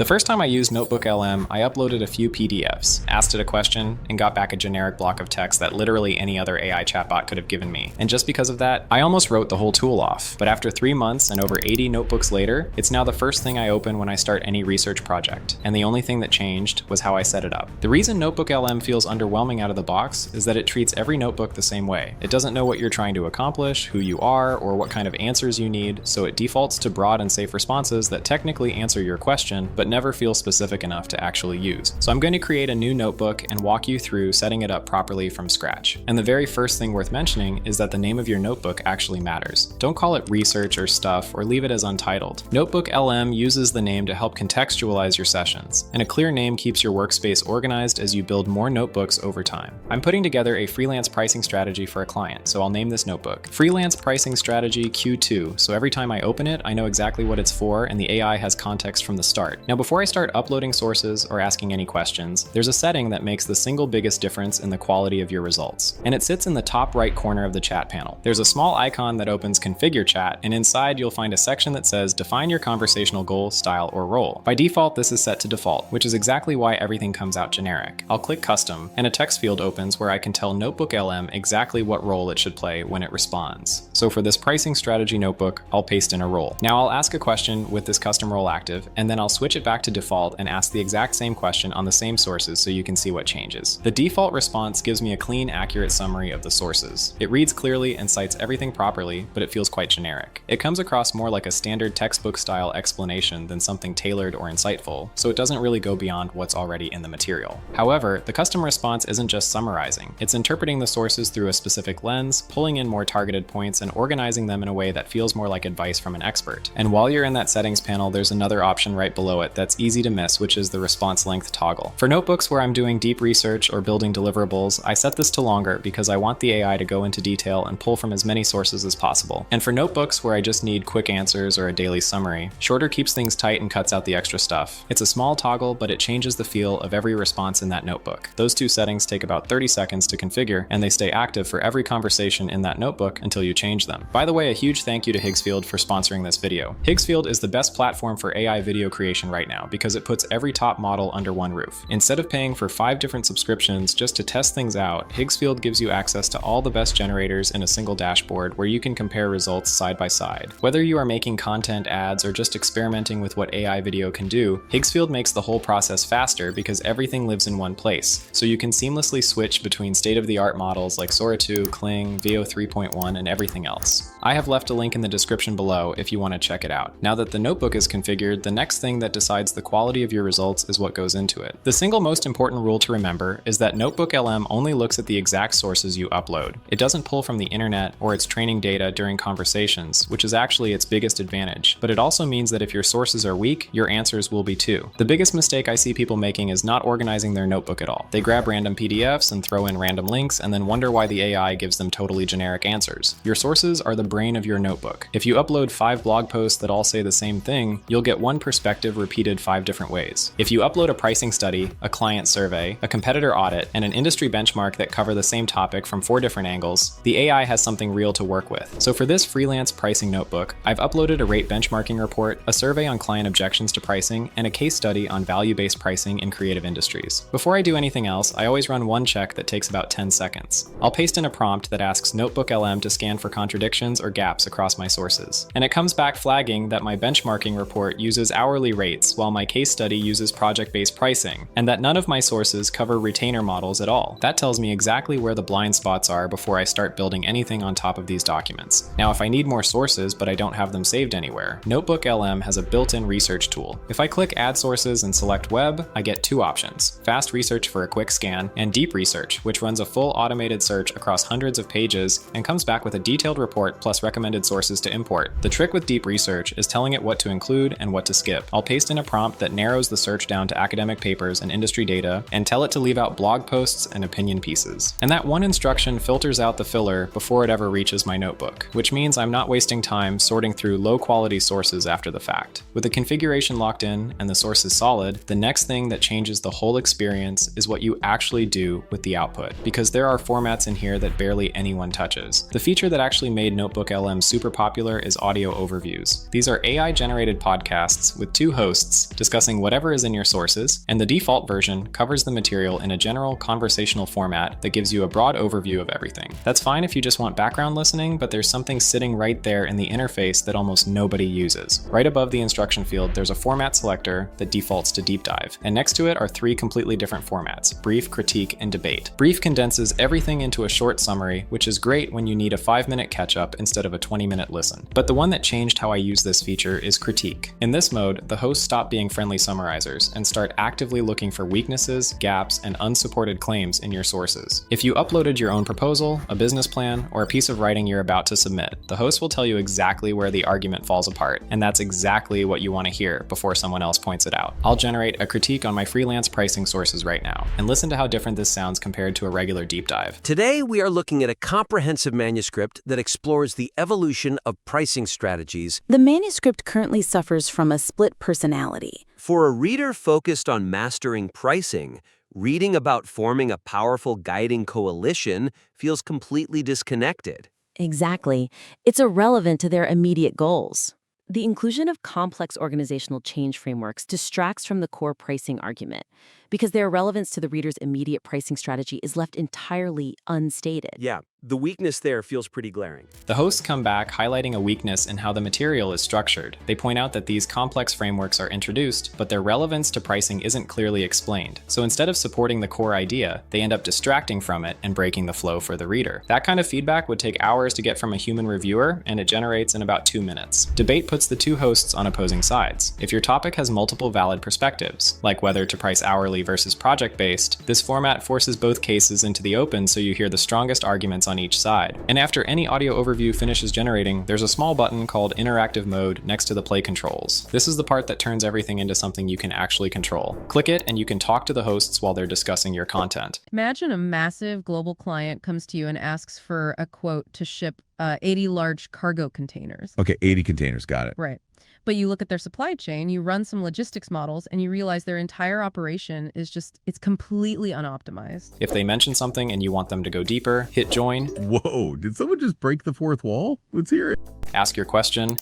The first time I used NotebookLM, I uploaded a few PDFs, asked it a question, and got back a generic block of text that literally any other AI chatbot could have given me. And just because of that, I almost wrote the whole tool off. But after 3 months and over 80 notebooks later, it's now the first thing I open when I start any research project. And the only thing that changed was how I set it up. The reason NotebookLM feels underwhelming out of the box is that it treats every notebook the same way. It doesn't know what you're trying to accomplish, who you are, or what kind of answers you need, so it defaults to broad and safe responses that technically answer your question, but never feel specific enough to actually use. So I'm going to create a new notebook and walk you through setting it up properly from scratch. And the very first thing worth mentioning is that the name of your notebook actually matters. Don't call it research or stuff or leave it as untitled. NotebookLM uses the name to help contextualize your sessions, and a clear name keeps your workspace organized as you build more notebooks over time. I'm putting together a freelance pricing strategy for a client, so I'll name this notebook Freelance Pricing Strategy Q2, so every time I open it, I know exactly what it's for and the AI has context from the start. Now, before I start uploading sources or asking any questions, there's a setting that makes the single biggest difference in the quality of your results, and it sits in the top right corner of the chat panel. There's a small icon that opens Configure Chat, and inside you'll find a section that says Define your conversational goal, style, or role. By default, this is set to default, which is exactly why everything comes out generic. I'll click Custom, and a text field opens where I can tell NotebookLM exactly what role it should play when it responds. So for this pricing strategy notebook, I'll paste in a role. Now I'll ask a question with this custom role active, and then I'll switch it back to default and ask the exact same question on the same sources so you can see what changes. The default response gives me a clean, accurate summary of the sources. It reads clearly and cites everything properly, but it feels quite generic. It comes across more like a standard textbook-style explanation than something tailored or insightful, so it doesn't really go beyond what's already in the material. However, the custom response isn't just summarizing. It's interpreting the sources through a specific lens, pulling in more targeted points, and organizing them in a way that feels more like advice from an expert. And while you're in that settings panel, there's another option right below it that's easy to miss, which is the response length toggle. For notebooks where I'm doing deep research or building deliverables, I set this to longer because I want the AI to go into detail and pull from as many sources as possible. And for notebooks where I just need quick answers or a daily summary, shorter keeps things tight and cuts out the extra stuff. It's a small toggle, but it changes the feel of every response in that notebook. Those two settings take about 30 seconds to configure, and they stay active for every conversation in that notebook until you change them. By the way, a huge thank you to Higgsfield for sponsoring this video. Higgsfield is the best platform for AI video creation right now because it puts every top model under one roof. Instead of paying for 5 different subscriptions just to test things out, Higgsfield gives you access to all the best generators in a single dashboard where you can compare results side by side. Whether you are making content ads or just experimenting with what AI video can do, Higgsfield makes the whole process faster because everything lives in one place, so you can seamlessly switch between state-of-the-art models like Sora 2, Kling, Veo 3.1, and everything else. I have left a link in the description below if you want to check it out. Now that the notebook is configured, the next thing that decides the quality of your results is what goes into it. The single most important rule to remember is that NotebookLM only looks at the exact sources you upload. It doesn't pull from the internet or its training data during conversations, which is actually its biggest advantage. But it also means that if your sources are weak, your answers will be too. The biggest mistake I see people making is not organizing their notebook at all. They grab random PDFs and throw in random links and then wonder why the AI gives them totally generic answers. Your sources are the brain of your notebook. If you upload 5 blog posts that all say the same thing, you'll get one perspective repeated 5 different ways. If you upload a pricing study, a client survey, a competitor audit, and an industry benchmark that cover the same topic from 4 different angles, the AI has something real to work with. So for this freelance pricing notebook, I've uploaded a rate benchmarking report, a survey on client objections to pricing, and a case study on value-based pricing in creative industries. Before I do anything else, I always run one check that takes about 10 seconds. I'll paste in a prompt that asks NotebookLM to scan for contradictions or gaps across my sources. And it comes back flagging that my benchmarking report uses hourly rates while my case study uses project-based pricing, and that none of my sources cover retainer models at all. That tells me exactly where the blind spots are before I start building anything on top of these documents. Now, if I need more sources but I don't have them saved anywhere, NotebookLM has a built-in research tool. If I click Add Sources and select Web, I get 2 options: Fast Research for a quick scan, and Deep Research, which runs a full automated search across hundreds of pages and comes back with a detailed report plus recommended sources to import. The trick with Deep Research is telling it what to include and what to skip. I'll paste in a prompt that narrows the search down to academic papers and industry data, and tell it to leave out blog posts and opinion pieces. And that one instruction filters out the filler before it ever reaches my notebook, which means I'm not wasting time sorting through low-quality sources after the fact. With the configuration locked in and the sources solid, the next thing that changes the whole experience is what you actually do with the output, because there are formats in here that barely anyone touches. The feature that actually made NotebookLM super popular is audio overviews. These are AI-generated podcasts with 2 hosts hosts, discussing whatever is in your sources, and the default version covers the material in a general conversational format that gives you a broad overview of everything. That's fine if you just want background listening, but there's something sitting right there in the interface that almost nobody uses. Right above the instruction field, there's a format selector that defaults to deep dive, and next to it are three completely different formats: brief, critique, and debate. Brief condenses everything into a short summary, which is great when you need a 5-minute catch-up instead of a 20-minute listen. But the one that changed how I use this feature is critique. In this mode, the hosts stop being friendly summarizers and start actively looking for weaknesses, gaps, and unsupported claims in your sources. If you uploaded your own proposal, a business plan, or a piece of writing you're about to submit, the host will tell you exactly where the argument falls apart, and that's exactly what you want to hear before someone else points it out. I'll generate a critique on my freelance pricing sources right now, and listen to how different this sounds compared to a regular deep dive. Today, we are looking at a comprehensive manuscript that explores the evolution of pricing strategies. The manuscript currently suffers from a split personality. For a reader focused on mastering pricing, reading about forming a powerful guiding coalition feels completely disconnected. Exactly. It's irrelevant to their immediate goals. The inclusion of complex organizational change frameworks distracts from the core pricing argument because their relevance to the reader's immediate pricing strategy is left entirely unstated. Yeah, the weakness there feels pretty glaring. The hosts come back highlighting a weakness in how the material is structured. They point out that these complex frameworks are introduced, but their relevance to pricing isn't clearly explained. So instead of supporting the core idea, they end up distracting from it and breaking the flow for the reader. That kind of feedback would take hours to get from a human reviewer, and it generates in about 2 minutes. Debate puts the two hosts on opposing sides. If your topic has multiple valid perspectives, like whether to price hourly versus project-based, this format forces both cases into the open so you hear the strongest arguments on each side. And after any audio overview finishes generating, there's a small button called Interactive Mode next to the play controls. This is the part that turns everything into something you can actually control. Click it and you can talk to the hosts while they're discussing your content. Imagine a massive global client comes to you and asks for a quote to ship 80 large cargo containers. Okay, 80 containers, got it. Right. But you look at their supply chain, you run some logistics models, and you realize their entire operation is it's completely unoptimized. If they mention something and you want them to go deeper, hit join. Whoa, did someone just break the fourth wall? Let's hear it. Ask your question.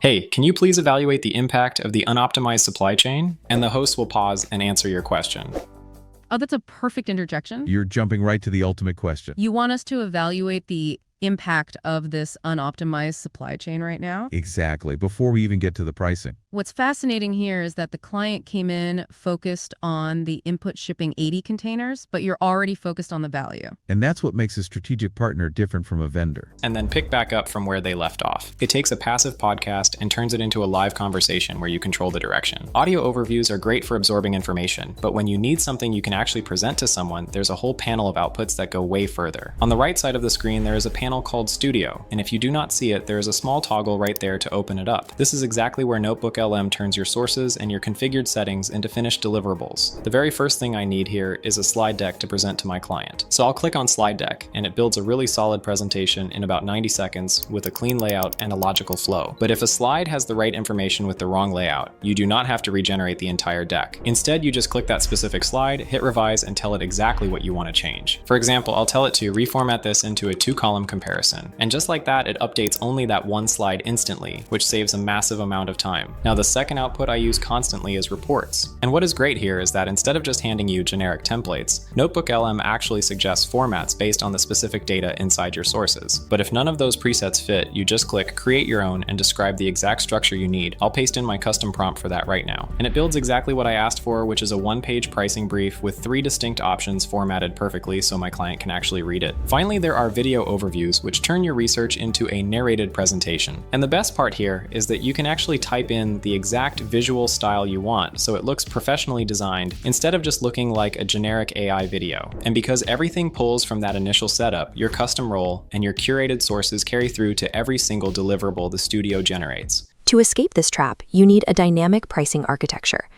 Hey, can you please evaluate the impact of the unoptimized supply chain? And the host will pause and answer your question. Oh, that's a perfect interjection. You're jumping right to the ultimate question. You want us to evaluate the impact of this unoptimized supply chain right now? Exactly, before we even get to the pricing. What's fascinating here is that the client came in focused on the input shipping 80 containers, but you're already focused on the value. And that's what makes a strategic partner different from a vendor. And then pick back up from where they left off. It takes a passive podcast and turns it into a live conversation where you control the direction. Audio overviews are great for absorbing information, but when you need something you can actually present to someone, there's a whole panel of outputs that go way further. On the right side of the screen, there is a panel called Studio, and if you do not see it, there is a small toggle right there to open it up. This is exactly where NotebookLM turns your sources and your configured settings into finished deliverables. The very first thing I need here is a slide deck to present to my client. So I'll click on slide deck, and it builds a really solid presentation in about 90 seconds with a clean layout and a logical flow. But if a slide has the right information with the wrong layout, you do not have to regenerate the entire deck. Instead, you just click that specific slide, hit revise, and tell it exactly what you want to change. For example, I'll tell it to reformat this into a 2-column comparison. And just like that, it updates only that one slide instantly, which saves a massive amount of time. Now, the second output I use constantly is reports. And what is great here is that instead of just handing you generic templates, NotebookLM actually suggests formats based on the specific data inside your sources. But if none of those presets fit, you just click Create Your Own and describe the exact structure you need. I'll paste in my custom prompt for that right now. And it builds exactly what I asked for, which is a 1-page pricing brief with 3 distinct options formatted perfectly so my client can actually read it. Finally, there are video overviews, which turn your research into a narrated presentation. And the best part here is that you can actually type in the exact visual style you want, so it looks professionally designed instead of just looking like a generic AI video. And because everything pulls from that initial setup, your custom role and your curated sources carry through to every single deliverable the studio generates. To escape this trap, you need a dynamic pricing architecture.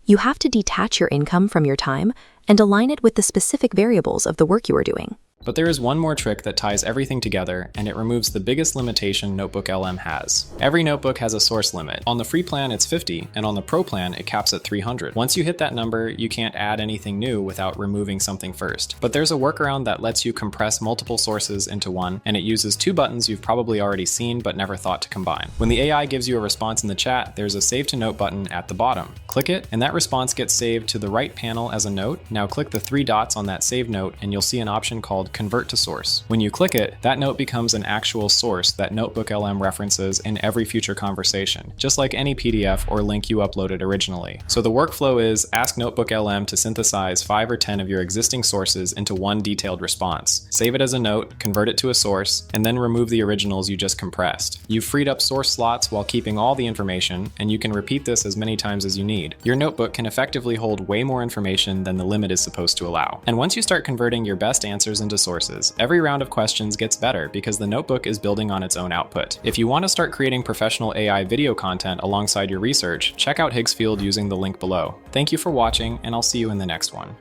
You have to detach your income from your time and align it with the specific variables of the work you are doing. But there is one more trick that ties everything together, and it removes the biggest limitation NotebookLM has. Every notebook has a source limit. On the free plan, it's 50, and on the pro plan, it caps at 300. Once you hit that number, you can't add anything new without removing something first. But there's a workaround that lets you compress multiple sources into one, and it uses two buttons you've probably already seen but never thought to combine. When the AI gives you a response in the chat, there's a Save to Note button at the bottom. Click it, and that response gets saved to the right panel as a note. Now click the three dots on that save note, and you'll see an option called Convert to Source. When you click it, that note becomes an actual source that NotebookLM references in every future conversation, just like any PDF or link you uploaded originally. So the workflow is ask NotebookLM to synthesize 5 or 10 of your existing sources into one detailed response. Save it as a note, convert it to a source, and then remove the originals you just compressed. You've freed up source slots while keeping all the information, and you can repeat this as many times as you need. Your notebook can effectively hold way more information than the limit is supposed to allow. And once you start converting your best answers into sources, every round of questions gets better because the notebook is building on its own output. If you want to start creating professional AI video content alongside your research, check out Higgsfield using the link below. Thank you for watching, and I'll see you in the next one.